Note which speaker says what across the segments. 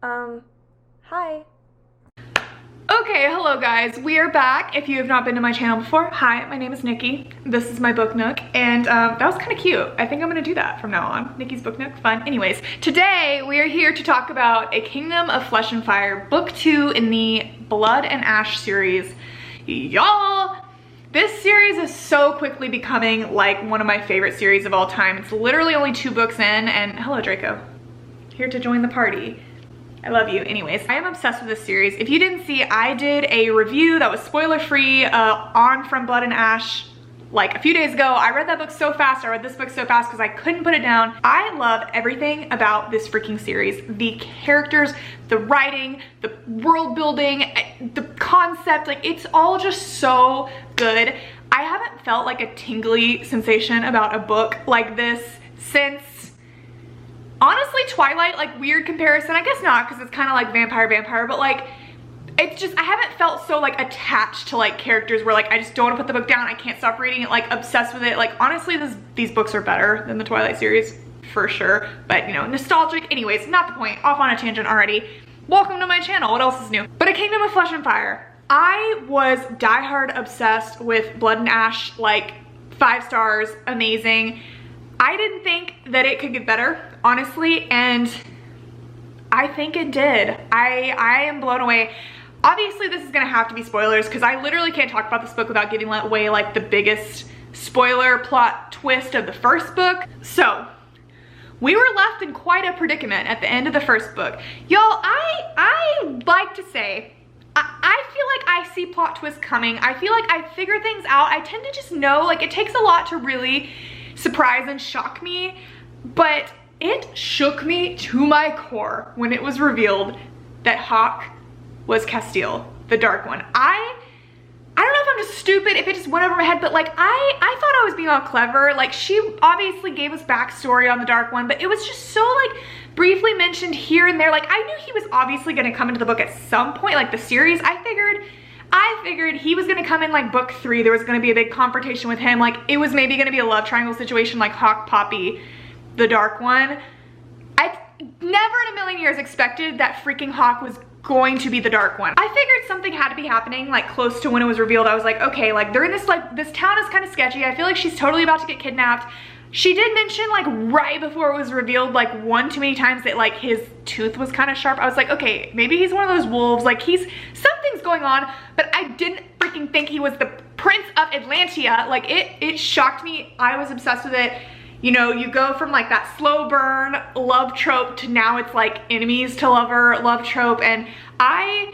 Speaker 1: Hi.
Speaker 2: Okay, hello guys, we are back. If you have not been to my channel before, hi, my name is Nikki. This is my book nook, and that was kind of cute. I think I'm gonna do that from now on. Nikki's book nook, fun. Anyways, today we are here to talk about A Kingdom of Flesh and Fire, book 2 in the Blood and Ash series. Y'all, this series is so quickly becoming like one of my favorite series of all time. It's literally only 2 books in, and hello Draco, here to join the party. I love you. Anyways, I am obsessed with this series. If you didn't see, I did a review that was spoiler-free on From Blood and Ash like a few days ago. I read that book so fast. I read this book so fast because I couldn't put it down. I love everything about this freaking series. The characters, the writing, the world building, the concept, like it's all just so good. I haven't felt like a tingly sensation about a book like this since honestly Twilight. Like weird comparison, I guess not, because it's kind of like vampire, but like it's just, I haven't felt so like attached to like characters where like I just don't want to put the book down, I can't stop reading it, like obsessed with it. Like honestly, these books are better than the Twilight series for sure, but you know, nostalgic. Anyways, not the point, off on a tangent already. Welcome to my channel, what else is new? But A Kingdom of Flesh and Fire, I was diehard obsessed with Blood and Ash, like 5 stars, amazing. I didn't think that it could get better, honestly, and I think it did. I am blown away. Obviously, this is gonna have to be spoilers because I literally can't talk about this book without giving away like the biggest spoiler plot twist of the first book. So, we were left in quite a predicament at the end of the first book. Y'all, I like to say, I feel like I see plot twists coming. I feel like I figure things out. I tend to just know, like it takes a lot to really surprise and shock me, but it shook me to my core when it was revealed that Hawke was Castile, the Dark One. I don't know if I'm just stupid, if it just went over my head, but like I thought I was being all clever. Like she obviously gave us backstory on the Dark One, but it was just so like briefly mentioned here and there. Like I knew he was obviously gonna come into the book at some point, like the series. I figured he was gonna come in like book 3. There was gonna be a big confrontation with him. Like it was maybe gonna be a love triangle situation like Hawke, Poppy, the Dark One. I never in a million years expected that freaking Hawke was going to be the Dark One. I figured something had to be happening like close to when it was revealed. I was like, okay, like they're in this, like this town is kind of sketchy. I feel like she's totally about to get kidnapped. She did mention like right before it was revealed like one too many times that like his tooth was kind of sharp. I was like, okay, maybe he's one of those wolves. Like something's going on, but I didn't freaking think he was the Prince of Atlantia. Like it shocked me. I was obsessed with it. You know, you go from like that slow burn love trope to now it's like enemies to lover love trope, and I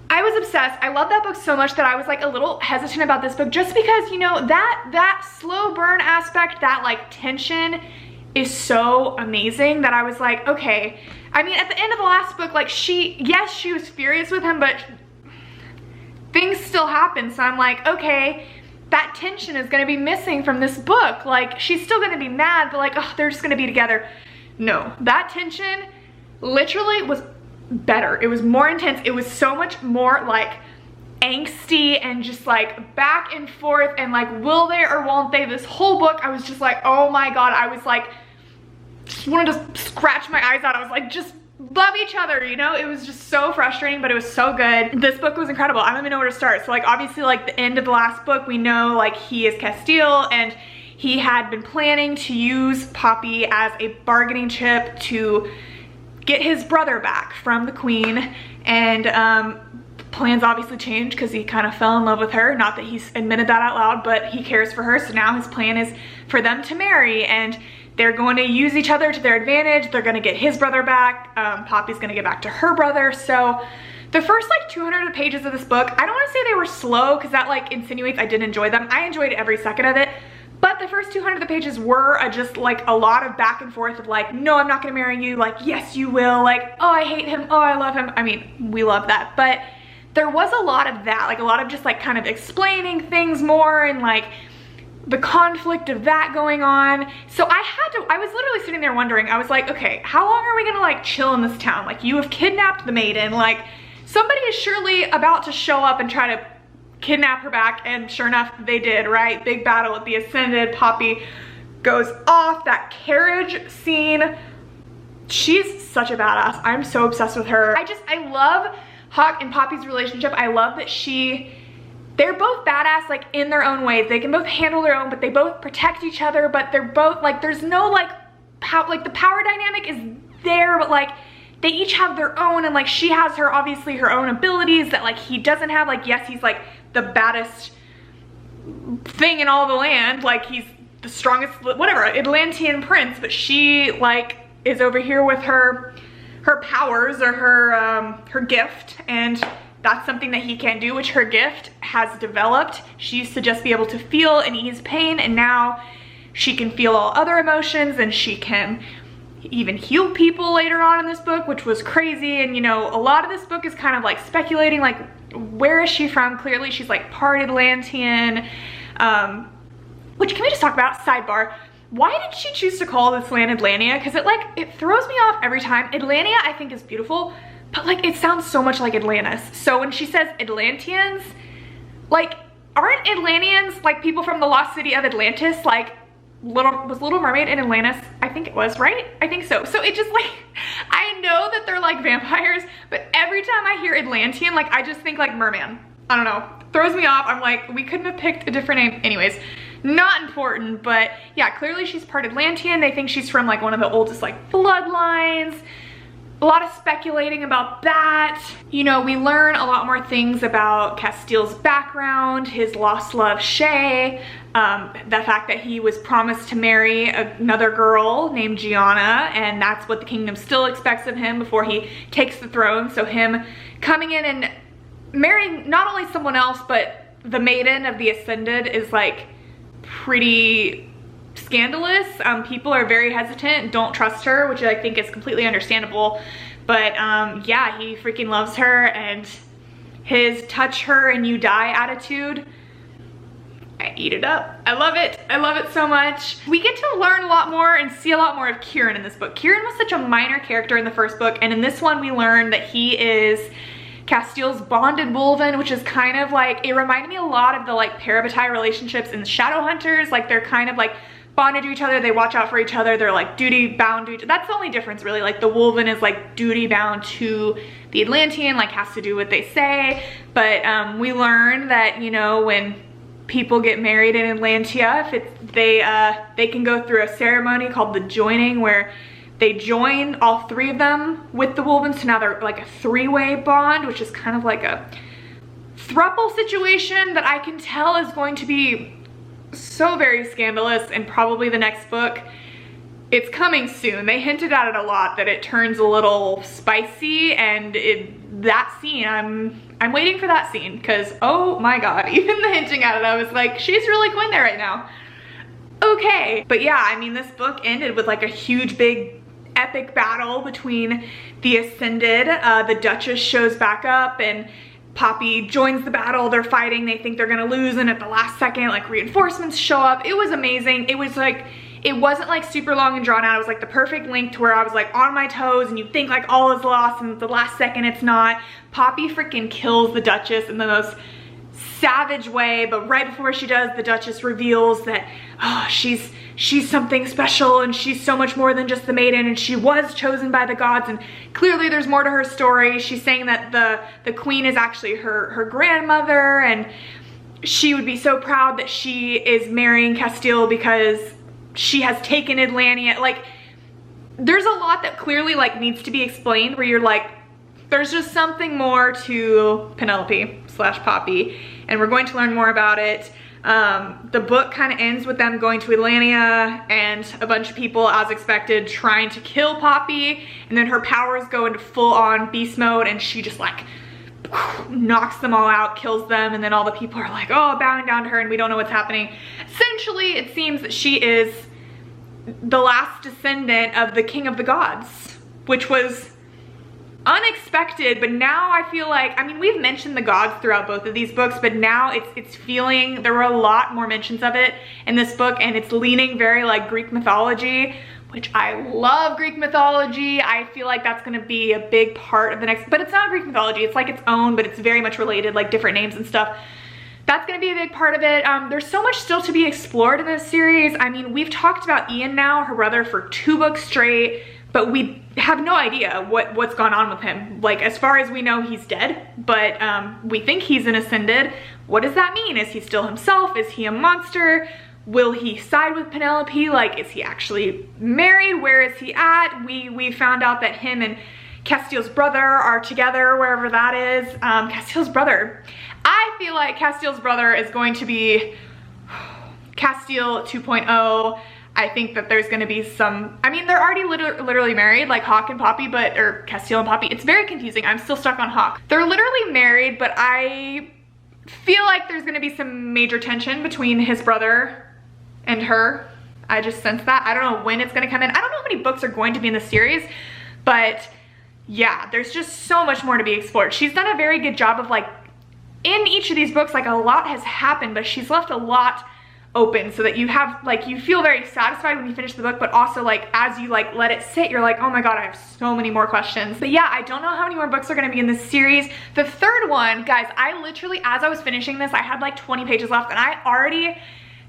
Speaker 2: was obsessed. I love that book so much that I was like a little hesitant about this book just because, you know, that slow burn aspect, that like tension is so amazing that I was like, okay. I mean, at the end of the last book, like yes, she was furious with him, but things still happen. So I'm like, okay, that tension is gonna be missing from this book. Like she's still gonna be mad, but like, oh, they're just gonna be together. No, that tension literally was better. It was more intense. It was so much more like angsty and just like back and forth and like will they or won't they. This whole book I was just like, oh my god, I was like just wanted to scratch my eyes out. I was like, just love each other, you know. It was just so frustrating, but it was so good. This book was incredible. I don't even know where to start. So like obviously like the end of the last book, we know like he is Castile and he had been planning to use Poppy as a bargaining chip to get his brother back from the queen, and plans obviously changed because he kind of fell in love with her. Not that he's admitted that out loud, but he cares for her. So now his plan is for them to marry, and they're going to use each other to their advantage. They're going to get his brother back. Poppy's going to get back to her brother. So the first like 200 pages of this book, I don't want to say they were slow because that like insinuates I didn't enjoy them. I enjoyed every second of it. But the first 200 pages were just like a lot of back and forth of like, no, I'm not gonna marry you. Like, yes, you will. Like, oh, I hate him. Oh, I love him. I mean, we love that. But there was a lot of that, like a lot of just like kind of explaining things more and like the conflict of that going on. So I was literally sitting there wondering, I was like, okay, how long are we gonna like chill in this town? Like you have kidnapped the maiden. Like somebody is surely about to show up and try to kidnap her back, and sure enough they did, right? Big battle with the Ascended. Poppy goes off. That carriage scene she's such a badass. I'm so obsessed with her. I love Hawk and Poppy's relationship. I love that they're both badass, like, in their own ways. They can both handle their own, but they both protect each other, but they're both, like, there's no, like, the power dynamic is there, but, like, they each have their own, and, like, she has obviously her own abilities that, like, he doesn't have. Like, yes, he's, like, the baddest thing in all the land. Like, he's the strongest, whatever, Atlantean prince, but she, like, is over here with her powers, or her gift, and that's something that he can't do, which her gift has developed. She used to just be able to feel and ease pain, and now she can feel all other emotions, and she can even heal people later on in this book, which was crazy. And, you know, a lot of this book is kind of like speculating, like, where is she from? Clearly she's like part Atlantean, which, can we just talk about, sidebar, why did she choose to call this land Atlantia? Because it throws me off every time. Atlantia, I think, is beautiful, but, like, it sounds so much like Atlantis. So when she says Atlanteans, like, aren't Atlanteans like people from the lost city of Atlantis? Like, was Little Mermaid in Atlantis? I think it was, right? I think so. So it just, like, I know that they're like vampires, but every time I hear Atlantean, like, I just think like merman. I don't know, throws me off. I'm like, we couldn't have picked a different name. Anyways, not important, but yeah, clearly she's part Atlantean. They think she's from, like, one of the oldest, like, bloodlines. A lot of speculating about that. You know, we learn a lot more things about Castile's background, his lost love, Shay, the fact that he was promised to marry another girl named Gianna, and that's what the kingdom still expects of him before he takes the throne. So him coming in and marrying not only someone else, but the maiden of the Ascended is, like, pretty scandalous. People are very hesitant, don't trust her, which I think is completely understandable. But yeah, he freaking loves her, and his touch her and you die attitude, I eat it up. I love it. I love it so much. We get to learn a lot more and see a lot more of Kieran in this book. Kieran was such a minor character in the first book, and in this one we learn that he is Castile's bonded wolven, which is kind of like, it reminded me a lot of the, like, parabatai relationships in the Shadowhunters. Like, they're kind of like bonded to each other, they watch out for each other, they're like duty bound to each other. That's the only difference, really. Like, the wolven is like duty bound to the Atlantean, like, has to do what they say. But we learn that, you know, when people get married in Atlantia, if they can go through a ceremony called the joining, where they join all three of them with the wolven, so now they're like a three-way bond, which is kind of like a throuple situation that I can tell is going to be so very scandalous in probably the next book. It's coming soon. They hinted at it a lot, that it turns a little spicy, and that scene, I'm waiting for that scene, because oh my god, even the hinting at it, I was like, she's really going there right now. Okay, but yeah, I mean, this book ended with like a huge big epic battle between the Ascended. The Duchess shows back up, and Poppy joins the battle. They're fighting, they think they're gonna lose, and at the last second, like, reinforcements show up. It was amazing. It was like, it wasn't like super long and drawn out. It was like the perfect length to where I was like on my toes, and you think like all is lost, and at the last second it's not. Poppy freaking kills the Duchess in the most savage way, but right before she does, the Duchess reveals that, oh, she's something special, and she's so much more than just the maiden, and she was chosen by the gods, and clearly there's more to her story. She's saying that the queen is actually her grandmother, and she would be so proud that she is marrying Castile because she has taken Atlantia. Like, there's a lot that clearly, like, needs to be explained, where you're like, there's just something more to Penelope / Poppy, and we're going to learn more about it. The book kind of ends with them going to Atlantia, and a bunch of people, as expected, trying to kill Poppy, and then her powers go into full-on beast mode, and she just, like, knocks them all out, kills them, and then all the people are like, oh, bowing down to her, and we don't know what's happening. Essentially, it seems that she is the last descendant of the King of the Gods, which was unexpected, but now I feel like, I mean, we've mentioned the gods throughout both of these books, but now it's feeling, there were a lot more mentions of it in this book, and it's leaning very like Greek mythology, which I love Greek mythology. I feel like that's gonna be a big part of the next, but it's not Greek mythology, it's like its own, but it's very much related, like different names and stuff. That's gonna be a big part of it. There's so much still to be explored in this series. I mean, we've talked about Ian now, her brother, for 2 books straight. but we have no idea what's gone on with him. Like, as far as we know, he's dead, but we think he's an ascended. What does that mean? Is he still himself? Is he a monster? Will he side with Penelope? Like, is he actually married? Where is he at? We found out that him and Castiel's brother are together, wherever that is. Castiel's brother. I feel like Castiel's brother is going to be Castiel 2.0. I think that there's gonna be some, I mean, they're already literally married, like Hawk and Poppy, or Castiel and Poppy. It's very confusing. I'm still stuck on Hawk. They're literally married, but I feel like there's gonna be some major tension between his brother and her. I just sense that. I don't know when it's gonna come in. I don't know how many books are going to be in the series, but yeah, there's just so much more to be explored. She's done a very good job of, like, in each of these books, like, a lot has happened, but she's left a lot open so that you have, like, you feel very satisfied when you finish the book, but also, like, as you, like, let it sit, you're like, oh my god, I have so many more questions. But yeah, I don't know how many more books are gonna be in this series. The third one, guys, I literally, as I was finishing this, I had like 20 pages left, and I already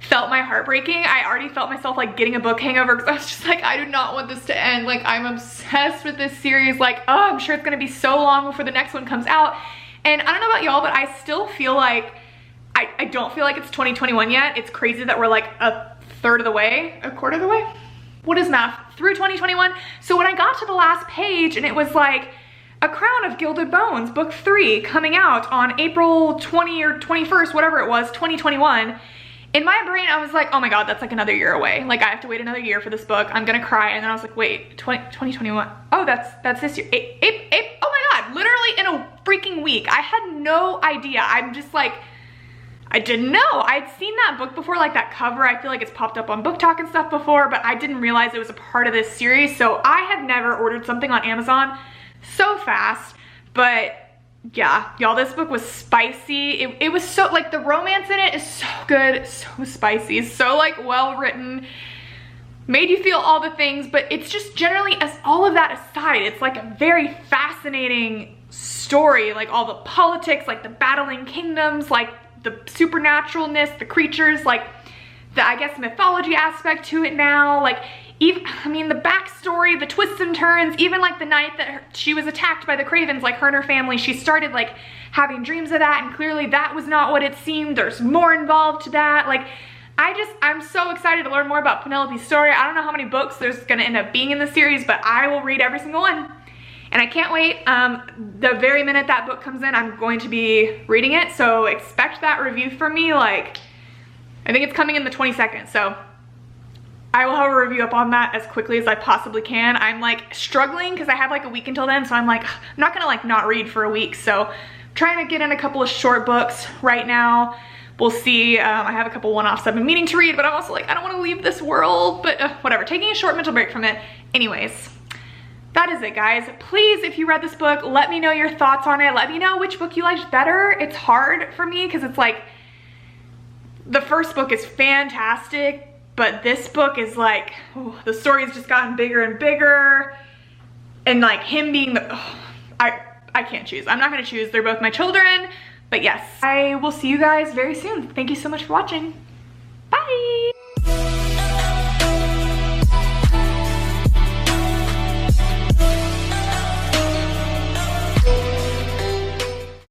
Speaker 2: felt my heart breaking. I already felt myself, like, getting a book hangover, because I was just like, I do not want this to end. Like, I'm obsessed with this series. Like, oh, I'm sure it's gonna be so long before the next one comes out. And I don't know about y'all, but I still feel like, I don't feel like it's 2021 yet. It's crazy that we're like a quarter of the way? What is math? Through 2021. So when I got to the last page and it was like, A Crown of Gilded Bones, book 3, coming out on April 20 or 21st, whatever it was, 2021. In my brain, I was like, oh my god, that's like another year away. Like, I have to wait another year for this book. I'm gonna cry. And then I was like, wait, 2021. Oh, that's this year. Oh my god, literally in a freaking week. I had no idea. I'm just like, I didn't know. I'd seen that book before, like that cover. I feel like it's popped up on Book Talk and stuff before, but I didn't realize it was a part of this series. So I have never ordered something on Amazon so fast. But yeah, y'all, this book was spicy. It was so, like, the romance in it is so good, so spicy, so, like, well written, made you feel all the things. But it's just generally, as all of that aside, it's like a very fascinating story. Like, all the politics, like the battling kingdoms, like the supernaturalness, the creatures, like the, I guess, mythology aspect to it now. Like, even, I mean, the backstory, the twists and turns, even like the night that she was attacked by the Cravens, like her and her family, she started like having dreams of that, and clearly that was not what it seemed. There's more involved to that. Like, I'm so excited to learn more about Penelope's story. I don't know how many books there's gonna end up being in the series, but I will read every single one. And I can't wait. The very minute that book comes in, I'm going to be reading it, so expect that review from me. Like, I think it's coming in the 22nd, so I will have a review up on that as quickly as I possibly can. I'm like struggling because I have like a week until then, so I'm like, I'm not gonna like not read for a week. So I'm trying to get in a couple of short books right now. We'll see. I have a couple one-offs I've been meaning to read, but I'm also like, I don't want to leave this world, but whatever, taking a short mental break from it. Anyways, that is it, guys. Please, if you read this book, let me know your thoughts on it. Let me know which book you liked better. It's hard for me because it's like, the first book is fantastic, but this book is like, oh, the story's just gotten bigger and bigger. And like him being the, oh, I can't choose. I'm not gonna choose. They're both my children. But yes, I will see you guys very soon. Thank you so much for watching. Bye.